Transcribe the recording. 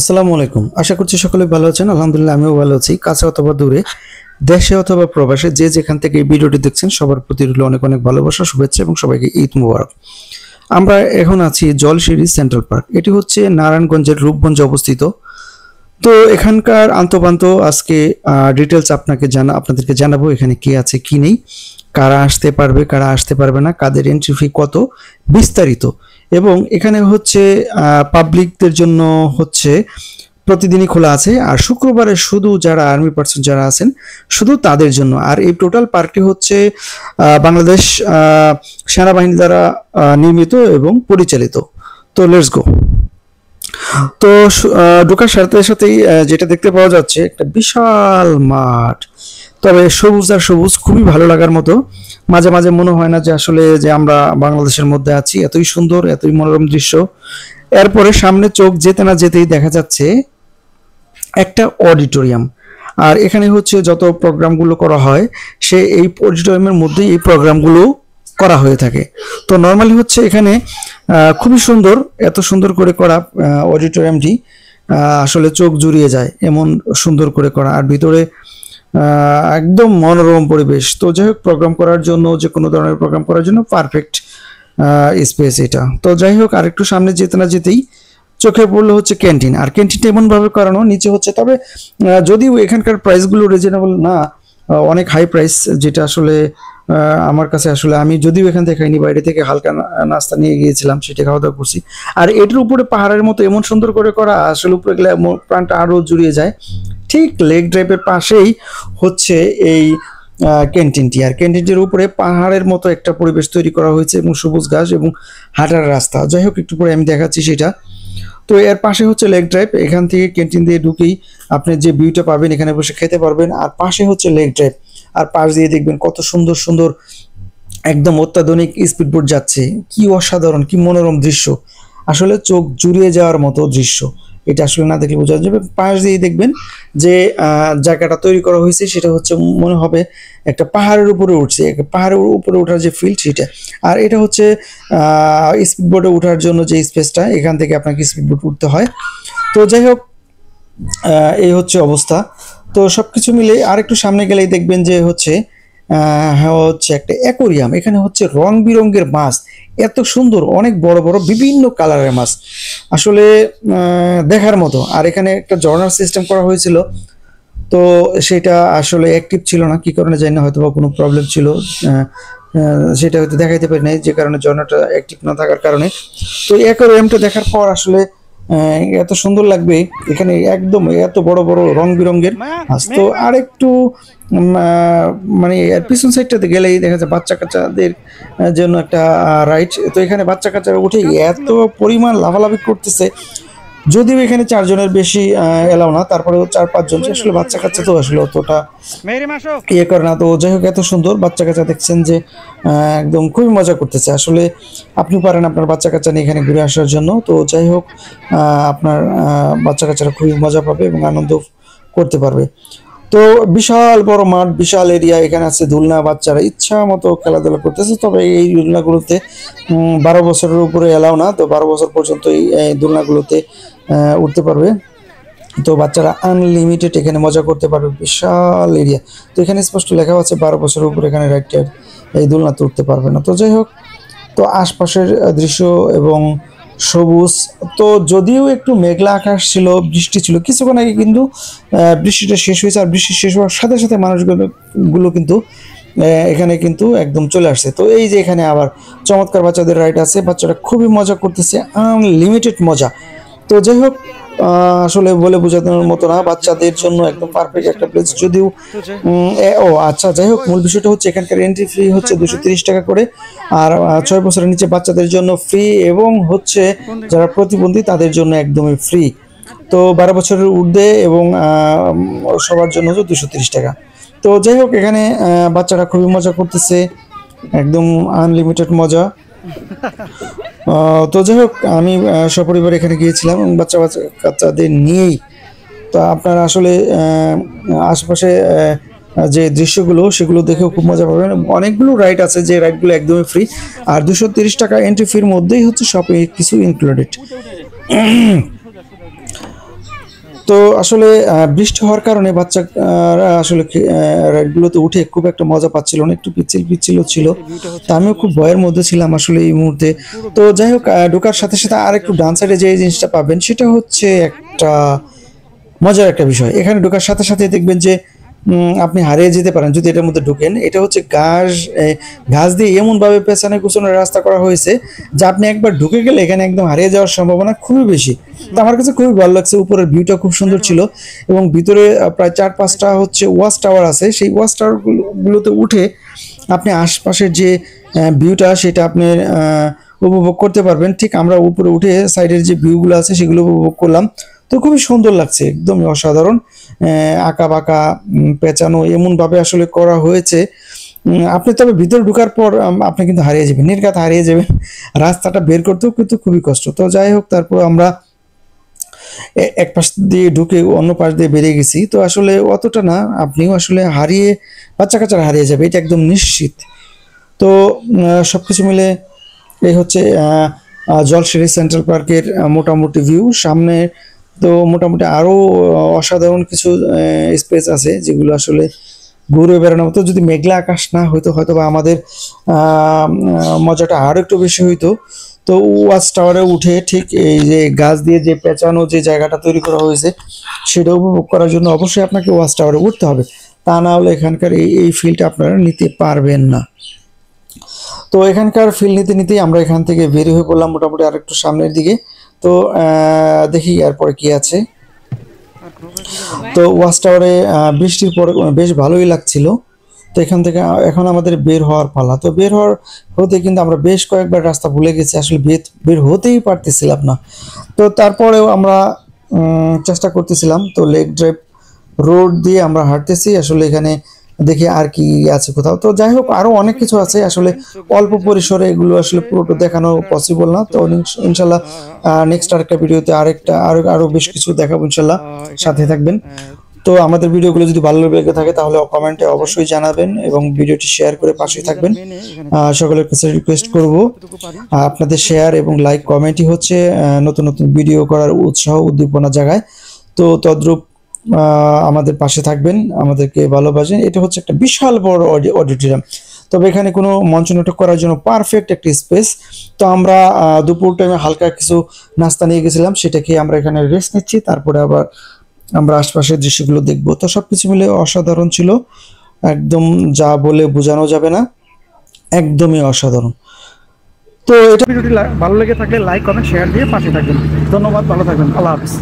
আসসালামু আলাইকুম। আশা করছি সকলে ভালো আছেন। আলহামদুলিল্লাহ আমিও ভালো আছি। কাছে অথবা দূরে, দেশে অথবা প্রবাসে যে যেখান থেকে এই ভিডিওটি দেখছেন সবার প্রতি রইল অনেক অনেক ভালোবাসা, শুভেচ্ছা এবং সবাইকে ঈদ মুবারক। আমরা এখন আছি জলশিরি সেন্ট্রাল পার্ক। এটি হচ্ছে নারায়ণগঞ্জের রূপগঞ্জে অবস্থিত। তো এখানকার আন্তপান্ত আজকে ডিটেলস আপনাদেরকে জানাবো এখানে কে আছে কি নেই, কারা আসতে পারবে কারা আসতে পারবে না, কাদের এন্ট্রি ফি কত, বিস্তারিত। এবং এখানে হচ্ছে পাবলিকদের জন্য হচ্ছে প্রতিদিনই খোলা আছে, আর শুক্রবারে শুধু যারা আর্মি পার্সন যারা আছেন শুধু তাদের জন্য। আর এই টোটাল পার্কটি হচ্ছে বাংলাদেশ সেনাবাহিনী দ্বারা নির্মিত এবং পরিচালিত। তো লেটস গো। তো ঢোকার সাথে সাথেই যেটা দেখতে পাওয়া যাচ্ছে একটা বিশাল মাঠ, তবে সবুজ আর সবুজ, খুবই ভালো লাগার মতো। মাঝে মাঝে মনে হয় না যে আসলে যে আমরা বাংলাদেশের মধ্যে আছি, এতই সুন্দর এতই মনোরম দৃশ্য। এরপরে সামনে চোখ যেতে না যেতেই দেখা যাচ্ছে একটা অডিটোরিয়াম। আর এখানে হচ্ছে যত প্রোগ্রামগুলো করা হয় সে এই অডিটোরিয়ামের মধ্যেই এই প্রোগ্রামগুলো করা হয়ে থাকে। তো নর্মালি হচ্ছে এখানে খুবই সুন্দর, এত সুন্দর করে করা অডিটোরিয়ামটি আসলে চোখ জুড়িয়ে যায়, এমন সুন্দর করে করা। আর ভিতরে একদম মনোরম পরিবেশ। তো যাই হোক, প্রোগ্রাম করার জন্য, যে কোনো ধরনের প্রোগ্রাম করার জন্য পারফেক্ট স্পেস এটা। তো যাই হোক, আরেকটু সামনে যেতে না যেতেই চোখে পড়লো হচ্ছে ক্যান্টিন। আর ক্যান্টিনটা এমনভাবে করানো নিচে হচ্ছে, তবে যদিও এখানকার প্রাইসগুলো রিজনেবল না, অনেক হাই প্রাইস, যেটা আসলে আমার কাছে আসলে, আমি যদিও এখান থেকে খাইনি, বাইরে থেকে হালকা নাস্তা নিয়ে গিয়েছিলাম, সেটা খাওয়া দাওয়া করছি। আর এটার উপরে পাহাড়ের মতো এমন সুন্দর করে করা, আসলে উপরে গেলে প্রাণটা আরও জুড়িয়ে যায়। ঠিক লেক ড্রাইভের পাশেই হচ্ছে এই ক্যান্টিনটি। আর ক্যান্টিনটির উপরে পাহাড়ের মতো একটা পরিবেশ তৈরি করা হয়েছে এবং সবুজ ঘাস এবং হাঁটার রাস্তা। যাই হোক, একটু পরে আমি দেখাচ্ছি সেটা। তো এর পাশে হচ্ছে লেক ড্রাইভ। এখান থেকে ক্যান্টিন দিয়ে ঢুকেই আপনি যে ভিউটা পাবেন, এখানে বসে খেতে পারবেন। আর পাশে হচ্ছে লেক ড্রাইভ, আর পাশ দিয়ে দেখবেন কত সুন্দর সুন্দর একদম অত্যাধুনিক স্পিডবোট যাচ্ছে। কি অসাধারণ, কি মনোরম দৃশ্য, আসলে চোখ জুড়িয়ে যাওয়ার মতো দৃশ্য। এটা আসলে না দেখলে বোঝা যাবে। পাশ দিয়ে দেখবেন যে জায়গাটা তৈরি করা হয়েছে সেটা হচ্ছে মনে হবে একটা পাহাড়ের উপরে উঠছে, পাহাড়ের উপরে ওঠার যে ফিল্ড সেটা। আর এটা হচ্ছে স্পিডবোটে ওঠার জন্য যে স্পেসটা, এখান থেকে আপনাকে স্পিডবোট উঠতে হয়। তো যাই হোক, এই হচ্ছে অবস্থা। তো সবকিছু মিলে আর একটু সামনে গেলেই দেখবেন যে হচ্ছে হচ্ছে একটা অ্যাকোরিয়াম। এখানে হচ্ছে রং বিরঙ্গের মাছ, এত সুন্দর, অনেক বড় বড় বিভিন্ন কালারের মাছ, আসলে দেখার মতো। আর এখানে একটা ঝর্ণার সিস্টেম করা হয়েছিল, তো সেটা আসলে অ্যাক্টিভ ছিল না, কি কারণে জানি না, হয়তো বা কোনো প্রবলেম ছিল, সেটা হয়তো দেখাইতে পারি নাই, যে কারণে ঝর্ণাটা অ্যাক্টিভ না থাকার কারণে। তো অ্যাকোরিয়ামটা দেখার পর আসলে এত সুন্দর লাগবে এখানে, একদম এত বড় বড় রং বিরঙ্গের মাছ। তো আর একটু মানে এর পিছন সাইডটাতে গেলেই দেখা যায় বাচ্চা কাচ্চাদের জন্য একটা রাইড। তো এখানে বাচ্চা কাচ্চারা উঠে এত পরিমাণ লাফালাফি করতেছে, যদিও এখানে 4 জনের বেশি এলাও না, তারপরেও 4-5 জন, আসলে বাচ্চা কাচ্চা তো আসলে অতটা ইয়ে করে না। তো যাই হোক, এত সুন্দর বাচ্চা কাচ্চা দেখছেন যে একদম খুবই মজা করতেছে। আসলে আপনি পারেন আপনার বাচ্চা কাচ্চা নিয়ে এখানে ঘুরে আসার জন্য। তো যাই হোক, আপনার বাচ্চা কাচ্চারা খুবই মজা পাবে এবং আনন্দ করতে পারবে। তো বিশাল বড় মাঠ, বিশাল এরিয়া, এখানে আছে দোলনা, বাচ্চারা ইচ্ছা মতো খেলাধুলা করতেছে। তবে এই দোলনাগুলোতে 12 বছরের উপরে এলাও না, তো 12 বছর পর্যন্ত এই দোলনাগুলোতে উঠতে পারবে। তো বাচ্চারা আনলিমিটেড এখানে মজা করতে পারবে, বিশাল এরিয়া। তো এখানে স্পষ্ট লেখা আছে 12 বছরের উপরে এখানে রাইড এই দোলনাতে উঠতে পারবে না। তো যাই হোক, তো আশপাশের দৃশ্য এবং সবুজ। তো যদিও একটু মেঘলা আকাশ ছিল, বৃষ্টি ছিল কিছুক্ষণ আগে, কিন্তু বৃষ্টিটা শেষ হয়েছে। আর বৃষ্টি শেষ হওয়ার সাথে সাথে মানুষগুলো কিন্তু এখানে কিন্তু একদম চলে আসছে। তো এই যে এখানে আবার চমৎকার বাচ্চাদের রাইড আছে, বাচ্চারা খুবই মজা করতেছে, আনলিমিটেড মজা। তো যাই হোক, আসলে বলে বোঝানোর মতো না, বাচ্চাদের জন্য একদম পারফেক্ট একটা প্লেস। যদিও ও আচ্ছা, যাই হোক, মূল বিষয়টা হচ্ছে এখানকার এন্ট্রি ফি হচ্ছে 230 টাকা করে। আর 6 বছরের নিচে বাচ্চাদের জন্য ফ্রি, এবং হচ্ছে যারা প্রতিবন্ধী তাদের জন্য একদমই ফ্রি। তো 12 বছরের ঊর্ধ্বে এবং সবার জন্য 230 টাকা। তো যাই হোক, এখানে বাচ্চারা খুবই মজা করতেছে, একদম আনলিমিটেড মজা। তো যাই হোক, আমি সপরিবার এখানে গিয়েছিলাম এবং বাচ্চাদের নিয়েই। তো আপনারা আসলে আশেপাশে যে দৃশ্যগুলো সেগুলো দেখেও খুব মজা পাবেন। অনেকগুলো রাইড আছে যে রাইডগুলো একদমই ফ্রি, আর 230 টাকা এন্ট্রি ফির মধ্যেই হচ্ছে সব কিছু ইনক্লুডেড। তো আসলে বৃষ্টি হওয়ার কারণে বাচ্চারা আসলে রাইডগুলোতে উঠে খুব একটা মজা পাচ্ছিল না, একটু পিচ্ছিল পিচ্ছিল ছিল। তা আমিও খুব ভয়ের মধ্যে ছিলাম আসলে এই মুহূর্তে। তো যাই হোক, ঢোকার সাথে সাথে আর একটু ডান সাইডে যে জিনিসটা পাবেন সেটা হচ্ছে একটা মজার একটা বিষয়। এখানে ঢোকার সাথে সাথে দেখবেন যে আপনি হারিয়ে যেতে পারেন যদি এটার মধ্যে ঢুকেন। এটা হচ্ছে ঘাস দিয়ে এমনভাবে পেছনে কুচনে রাস্তা করা হয়েছে যে আপনি একবার ঢুকে গেলে এখানে একদম হারিয়ে যাওয়ার সম্ভাবনা খুবই বেশি। তো আমার কাছে খুবই ভালো লাগছে, উপরের ভিউটা খুব সুন্দর ছিল এবং ভিতরে প্রায় 4-5টা হচ্ছে ওয়াচ টাওয়ার আছে। সেই ওয়াচ টাওয়ার গুলোতে উঠে আপনি আশপাশের যে ভিউটা সেটা আপনি উপভোগ করতে পারবেন। ঠিক আমরা উপরে উঠে সাইডের যে ভিউগুলো আছে সেগুলো উপভোগ করলাম। তো খুবই সুন্দর লাগছে, একদমই অসাধারণ। আঁকা বাঁকা পেঁচানো এমনভাবে আসলে করা হয়েছে। আপনি তবে ভিতরে ঢোকার পর আপনি কিন্তু হারিয়ে যাবেন, নির্ঘাত হারিয়ে যাবেন। রাস্তাটা বের করতেও কিন্তু খুবই কষ্ট। তো যাই হোক, তারপর আমরা এক পাশ দিয়ে ঢুকে অন্য পাশ দিয়ে বেরিয়ে গেছি। তো আসলে অতটা না, আপনিও আসলে বাচ্চা কাচ্চারা হারিয়ে যাবে, এটা একদম নিশ্চিত। তো সবকিছু মিলে এই হচ্ছে জলশিরি সেন্ট্রাল পার্কের মোটামুটি ভিউ। সামনে তো মোটামুটি আরও অসাধারণ কিছু স্পেস আছে যেগুলো আসলে ঘুরে বেড়ানোর মতো। যদি মেঘলা আকাশ না হইতো হয়তো বা আমাদের মজাটা আরও একটু বেশি হইতো। তো ওয়াচ টাওয়ারে উঠে ঠিক এই যে গাছ দিয়ে যে পেঁচানো যে জায়গাটা তৈরি করা হয়েছে সেটা উপভোগ করার জন্য অবশ্যই আপনাকে ওয়াচ টাওয়ারে উঠতে হবে, তা না হলে এখানকার এই ফিলটা আপনারা নিতে পারবেন না। তো এখানকার ফিল নিতে নিতেই আমরা এখান থেকে বের হয়ে পড়লাম মোটামুটি আরেকটু সামনের দিকে। তো দেখি এরপরে কি আছে। তো ওয়াচ টাওয়ারে বৃষ্টির পরে বেশ ভালোই লাগছিল। তো এখান থেকে এখন আমাদের বের হওয়ার পালা। তো বের হতে কিন্তু আমরা বেশ কয়েকবার রাস্তা ভুলে গেছি, আসলে বের হতেই পারতেছিলাম না। তো তারপরেও আমরা চেষ্টা করতেছিলাম। তো লেক ড্রাইভ রোড দিয়ে আমরা হাঁটতেছি, আসলে এখানে দেখি আর কি আছে কোথাও। তো যাই হোক, আরো অনেক কিছু আছে, আসলে অল্প পরিসরে এগুলো আসলে পুরোটা দেখানো পসিবল না। তো ইনশাল্লাহ নেক্সট আরেকটা ভিডিওতে আরো বেশ কিছু দেখাবো ইনশাল্লাহ, সাথে থাকবেন। তো আমাদের ভিডিওগুলো যদি ভালো লেগে থাকে তাহলে কমেন্টে অবশ্যই জানাবেন এবং ভিডিওটি শেয়ার করে পাশেই থাকবেন। সকলের কাছে রিকোয়েস্ট করব, আপনাদের শেয়ার এবং লাইক কমেন্টই হচ্ছে নতুন নতুন ভিডিও করার উৎসাহ উদ্দীপনা জাগায়। তো তদ্রূপ আমাদের পাশে থাকবেন, আমাদেরকে ভালোবাসেন। এটা হচ্ছে একটা বিশাল বড় অডিটোরিয়াম, তবে এখানে কোনো মঞ্চ নাটক করার জন্য পারফেক্ট একটা স্পেস। তো আমরা দুপুর টাইমে হালকা কিছু নাস্তা নিয়ে গেছিলাম, সেটা খেয়ে আমরা এখানে রেস্ট নিচ্ছি। তারপরে আবার আমরা আশপাশের দৃশ্যগুলো দেখব। তো সবকিছু মিলে অসাধারণ ছিল, একদম যা বলে বোঝানো যাবে না, একদমই অসাধারণ। তো এটা ভিডিওটি ভালো লেগে থাকলে লাইক কমেন্ট শেয়ার দিয়ে পাশে থাকবেন। ধন্যবাদ, ভালো থাকবেন, আল্লাহ হাফিজ।